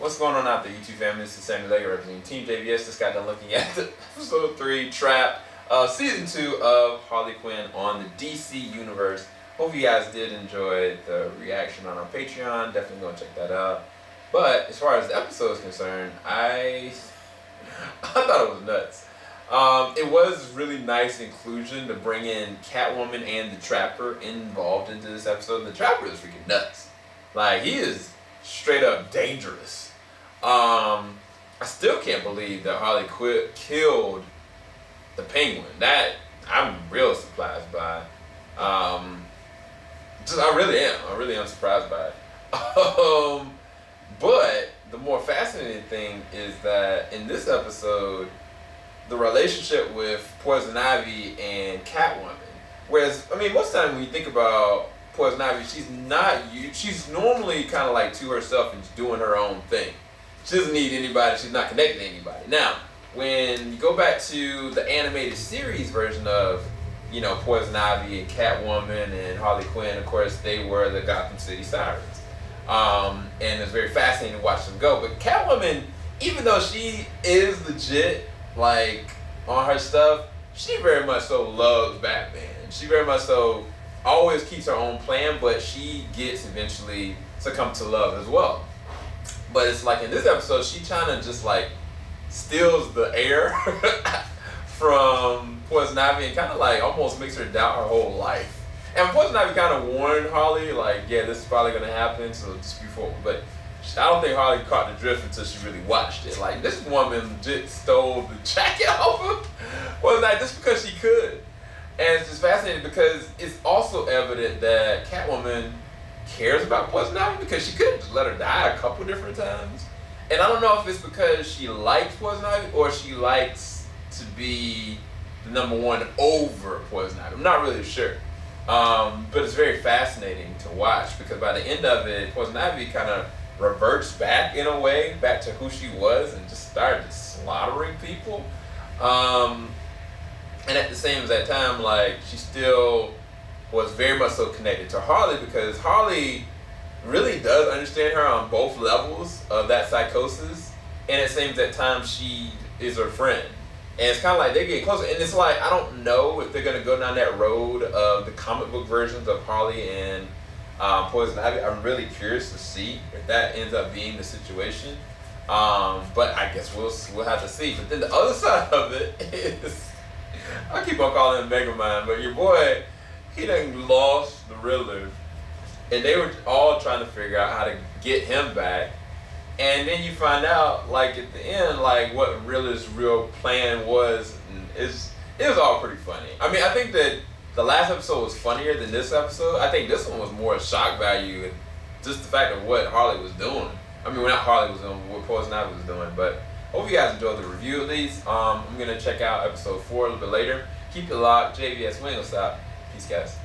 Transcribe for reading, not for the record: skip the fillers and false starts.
What's going on out there, YouTube family? This is Sammy Lega representing Team JVS. Just got done looking at the episode 3 Trap, season 2 of Harley Quinn on the DC universe. Hope you guys did enjoy the reaction on our Patreon. Definitely go and check that out. But as far as the episode is concerned, I thought it was nuts. It was really nice inclusion to bring in Catwoman and the Trapper involved into this episode. The Trapper is freaking nuts. Like, he is straight up dangerous. I still can't believe that Harley Quinn killed the Penguin. That I'm real surprised by. I really am surprised by it. But the more fascinating thing is that in this episode, the relationship with Poison Ivy and Catwoman. Whereas, I mean, most of the time when you think about Poison Ivy, she's normally kind of like to herself and doing her own thing. She doesn't need anybody. She's not connected to anybody. Now, when you go back to the animated series version of, you know, Poison Ivy and Catwoman and Harley Quinn, of course, they were the Gotham City Sirens. And it's very fascinating to watch them go. But Catwoman, even though she is legit, like, on her stuff, she very much so loves Batman. She very much so always keeps her own plan, but she gets eventually succumbed to love as well. But it's like in this episode, she kind of just like steals the air from Poison Ivy and kind of like almost makes her doubt her whole life. And Poison Ivy kind of warned Harley, like, yeah, this is probably going to happen, so just before. But I don't think Harley caught the drift until she really watched it. Like, this woman legit stole the jacket off of Poison Ivy just because she could. And it's just fascinating because it's also evident that Catwoman cares about Poison Ivy because she could have just let her die a couple different times. And I don't know if it's because she likes Poison Ivy or she likes to be the number one over Poison Ivy. I'm not really sure. But it's very fascinating to watch because by the end of it, Poison Ivy kind of reverts back in a way, back to who she was and just started slaughtering people. And at the same exact time, like, she still was very much so connected to Harley because Harley really does understand her on both levels of that psychosis. And at the same exact time, she is her friend. And it's kind of like they get closer. And it's like, I don't know if they're going to go down that road of the comic book versions of Harley and Poison Ivy. I'm really curious to see if that ends up being the situation. But I guess we'll have to see. But then the other side of it is, I keep on calling him Megamind, but your boy, he done lost the Riddler. And they were all trying to figure out how to get him back. And then you find out, like, at the end, like, what Riddler's real plan was. And it was all pretty funny. I mean, I think that the last episode was funnier than this episode. I think this one was more shock value and just the fact of what Harley was doing. I mean, not Harley was doing, what Poison Ivy was doing. But hope you guys enjoyed the review at least. I'm going to check out episode 4 a little bit later. Keep it locked. JVS, we ain't gonna stop. Peace, guys.